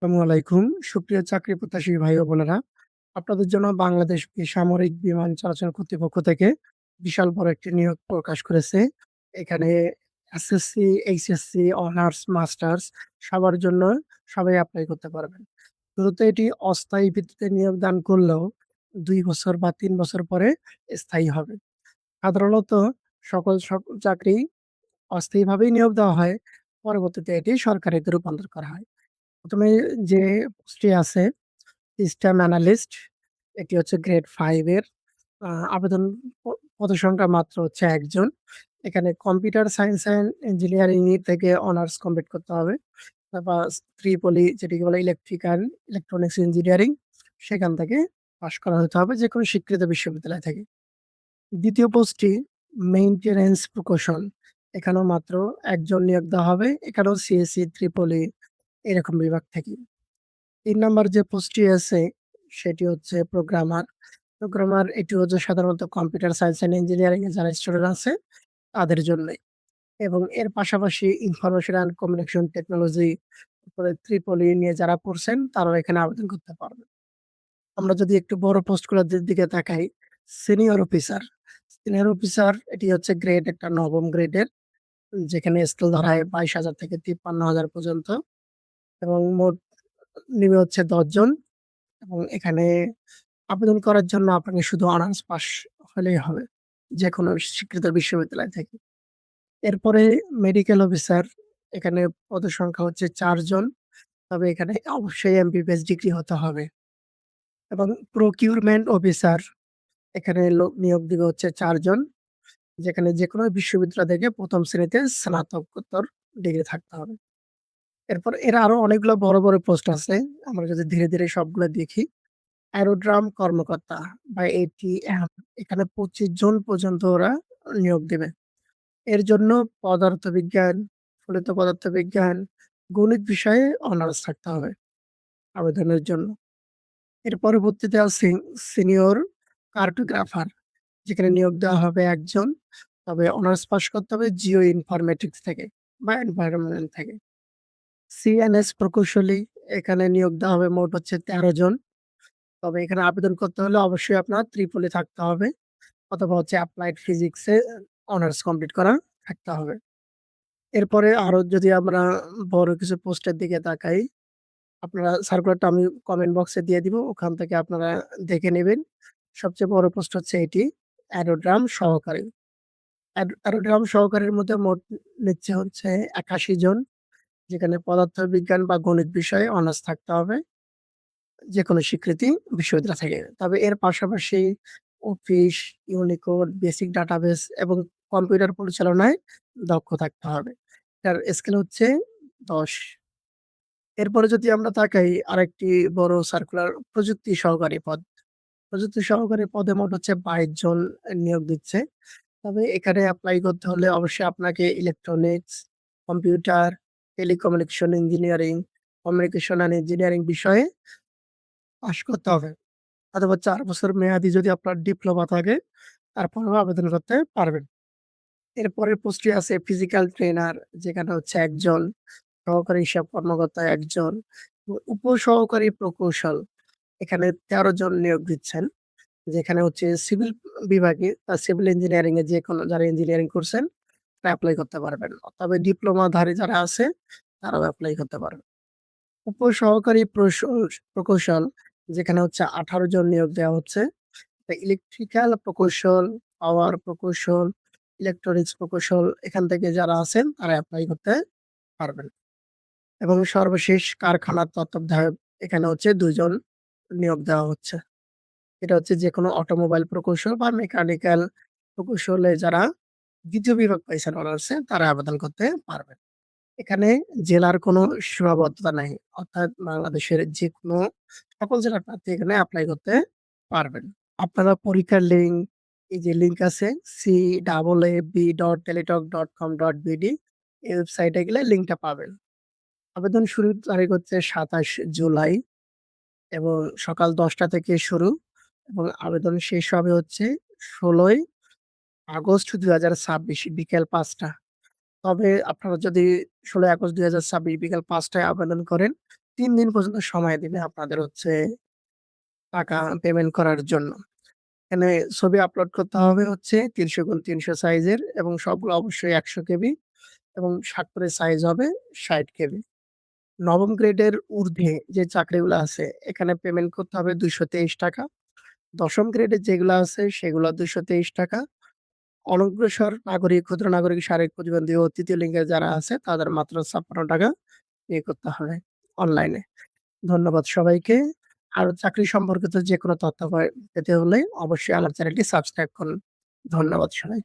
আসসালামু আলাইকুম। সুপ্রিয় চাকরি প্রত্যাশী ভাই ও বোনেরা, আপনাদের জন্য বাংলাদেশ বেসামরিক বিমান চলাচল কর্তৃপক্ষ থেকে বিশাল বড় একটি নিয়োগ প্রকাশ করেছে। এখানে এসএসসি, এইচএসসি, অনার্স, মাস্টার্স সবার জন্য সবাই এপ্লাই করতে পারবেন। শুরুতে এটি অস্থায়ী ভিত্তিতে নিয়োগদান করলেও ২ বছর বা ৩ বছর পরে স্থায়ী হবে। সাধারণত সকল চাকরি অস্থায়ীভাবেই নিয়োগ দেওয়া হয়। পরবর্তীতে এটি সরকারিতে রূপান্তর করা হয়। ১ম এ যে পোস্টটি আছে সিস্টেম অ্যানালিস্ট, এটি হচ্ছে গ্রেড ৫ এর আ আবেদন প পদের মাত্র হচ্ছে ১ জন। এখানে কম্পিউটার সায়েন্স অ্যান্ড ইঞ্জিনিয়ারিং থেকে অনার্স কমপ্লিট করতে হবে। বা ট্রিপলি যেটিকে বলে ইলেকট্রনিক্স ইঞ্জিনিয়ারিং সেখান থেকে পাস করা হতে হবে যেকোনো স্বীকৃত বিশ্ববিদ্যালয় থেকে। ২য় পোস্টটি মেইনটেন্যান্স প্রকৌশল। এখানেও মাত্র ১ জন নিয়োগ দেওয়া হবে। এখানেও সিএসই, ট্রিপলি এরকম বিভাগ থেকে। ৩ নাম্বার যে পোস্টটি আছে সেটি হচ্ছে প্রোগ্রামার। প্রোগ্রামার এটি হচ্ছে সাধারণত কম্পিউটার সায়েন্স অ্যান্ড ইঞ্জিনিয়ারিং এর যারা স্টুডেন্ট আছে তাদের জন্যই। এবং এর পাশাপাশি ইনফরমেশন অ্যান্ড কমিউনিকেশন টেকনোলজি, তারপরে ট্রিপলি নিয়ে যারা পড়ছেন তারাও এখানে আবেদন করতে পারবেন। আমরা যদি একটু বড় পোস্টগুলোর দিকে তাকাই, সিনিয়র অফিসার। সিনিয়র অফিসার এটি হচ্ছে গ্রেড একটা ৯ম গ্রেডের যেখানে স্কেল ধরা হয় ২২,০০০ থেকে ৫৩,০০০ পর্যন্ত এবং মোট নিবে হচ্ছে ১০ জন এবং এখানে আবেদন করার জন্য আপনাকে শুধু অনার্স পাস হলেই হবে। যেকোনো স্বীকৃত বিশ্ববিদ্যালয় থেকে। এরপরে মেডিকেল অফিসার, এখানে পদের সংখ্যা হচ্ছে ৪ জন। তবে এখানে অবশ্যই এমবিবিএস ডিগ্রি হতে হবে এবং প্রকিউরমেন্ট অফিসার এখানে নিয়োগ দিবে হচ্ছে ৪ জন। যেখানে যেকোনো বিশ্ববিদ্যালয় থেকে ১ম শ্রেণীতে স্নাতকোত্তর ডিগ্রি থাকতে হবে। এরপর এর আরো অনেকগুলো বড় পোস্ট আছে। আমরা যদি ধীরে সবগুলো দেখি। অ্যারোড্রাম কর্মকর্তা বা এটিএম, এখানে ২৫ জন পর্যন্ত ওরা নিয়োগ দিবে। এর জন্য পদার্থবিজ্ঞান, ফলিত পদার্থবিজ্ঞান, গণিত বিষয়ে অনার্স থাকতে হবে আবেদনের জন্য। এর পরবর্তীতে আছে সিনিয়র কার্টোগ্রাফার, যেখানে নিয়োগ দেওয়া হবে ১ জন। তবে অনার্স পাস করতে হবে জিও ইনফরমেটিক্স থেকে বা এনভায়রনমেন্ট থেকে। সিএনএস প্রকৌশলী, এখানে নিয়োগ দেওয়া হবে মোট হচ্ছে ১৩ জন। তবে এখানে আবেদন করতে হলে অবশ্যই আপনার ট্রিপলি থাকতে হবে অথবা হচ্ছে অ্যাপ্লাইড ফিজিক্সে অনার্স কমপ্লিট করা থাকতে হবে। এরপরে আরো যদি আমরা বড় কিছু পোস্টের দিকে তাকাই, আপনারা সার্কুলারটা আমি কমেন্ট বক্সে দিয়ে দিব। ওখান থেকে আপনারা দেখে নিবেন। সবচেয়ে বড় পোস্ট হচ্ছে এটি অ্যারোড্রাম সহকারী। অ্যারোড্রাম সহকারীর মধ্যে মোট নিচ্ছে হচ্ছে ৮১ জন। যেখানে পদার্থবিজ্ঞান বা গণিত বিষয়ে অনার্স থাকতে হবে যেকোনো স্বীকৃতি বিশ্ববিদ্যালয় থেকে। তবে এর পাশাপাশি অফিস, ইউনিকোড, বেসিক ডাটাবেস এবং কম্পিউটার পরিচালনায় দক্ষ থাকতে হবে। তার স্কেল হচ্ছে ১০। এরপরে যদি আমরা তাকাই আরেকটি বড় সার্কুলার প্রযুক্তি সহকারী পদ। প্রযুক্তি সহকারী পদে মোট হচ্ছে ২২ জন নিয়োগ দিচ্ছে। তবে এখানে এপ্লাই করতে হলে অবশ্যই আপনাকে electronics, computer, telecommunication engineering, communication and engineering বিষয়ে পাস করতে হবে। অথবা ৪ বছর মেয়াদি যদি আপনার ডিপ্লোমা থাকে, তারপরেও আবেদন করতে পারবেন। এরপরের পোস্টটি আছে ফিজিক্যাল ট্রেনার, যেখানে হচ্ছে ১ জন, সহকারী হিসাব কর্মকর্তা ১ জন, উপসহকারী প্রকৌশল, এখানে ১৩ জন নিয়োগ দিচ্ছেন। যেখানে হচ্ছে সিভিল বিভাগে সিভিল ইঞ্জিনিয়ারিং এ যেকোনো যারা ইঞ্জিনিয়ারিং করছেন তারা এপ্লাই করতে পারবেন। তবে ডিপ্লোমাধারী যারা আছে তারাও এপ্লাই করতে পারবেন। উপসহকারী প্রকৌশল, যেখানে হচ্ছে ১৮ জন নিয়োগ দেওয়া হচ্ছে। ইলেকট্রিক্যাল প্রকৌশল, পাওয়ার প্রকৌশল, ইলেকট্রনিক্স প্রকৌশল এখান থেকে যারা আছেন তারা এপ্লাই করতে পারবেন। এবং সর্বশেষ কারখানার তত্ত্বাবধায়ক, এখানে হচ্ছে ২ জন নিয়োগ দেওয়া হচ্ছে। এটা হচ্ছে যেকোনো অটোমোবাইল প্রকৌশল বা মেকানিক্যাল প্রকৌশলে যারা ২য় বিভাগ পাইছেন অনার্সে তারা আবেদন করতে পারবেন। এখানে জেলার কোনো সীমাবদ্ধতা নাই। অর্থাৎ বাংলাদেশের যেকোনো সকল জেলার প্রার্থী এখানে এপ্লাই করতে পারবেন। আপনারা পরীক্ষার লিঙ্ক, এই যে লিঙ্ক আছে caab.teletalk.com.bd, এই ওয়েবসাইটে গেলে লিঙ্কটা পাবেন। আবেদন শুরুর তারিখ হচ্ছে ২৭ জুলাই এবং সকাল ১০টা থেকে শুরু এবং আবেদন শেষ হবে হচ্ছে ১৬ই আগস্ট ২০২৬ বিকেল ৫টা। তবে আপনারা যদি ১৬ আগস্ট ২০২৬ বিকেল ৫টায় আবেদন করেন, ৩ দিন পর্যন্ত সময় দিবে আপনাদের হচ্ছে টাকা পেমেন্ট করার জন্য। এখানে ছবি আপলোড করতে হবে হচ্ছে ৩০০x৩০০ সাইজের এবং সবগুলো অবশ্যই ১০০ কেবি এবং স্বাক্ষরের সাইজ হবে ৬০ কেবি। নবম গ্রেডের ঊর্ধ্বে যে চাকরিগুলো আছে এখানে পেমেন্ট করতে হবে ৳২২৩। ১০ম গ্রেডের যেগুলো আছে সেগুলো ৳২২৩। অনগ্রসর নাগরিক, ক্ষুদ্র নাগরিক, শারীরিক প্রতিবন্ধী ও তৃতীয় লিঙ্গের যারা আছে তাদের মাত্র ৳৫৬ পে করতে হবে অনলাইনে। ধন্যবাদ সবাইকে। আরো চাকরি সম্পর্কিত যেকোনো তথ্য পেতে হলে অবশ্যই আমার চ্যানেলটি সাবস্ক্রাইব করুন। ধন্যবাদ সবাইকে।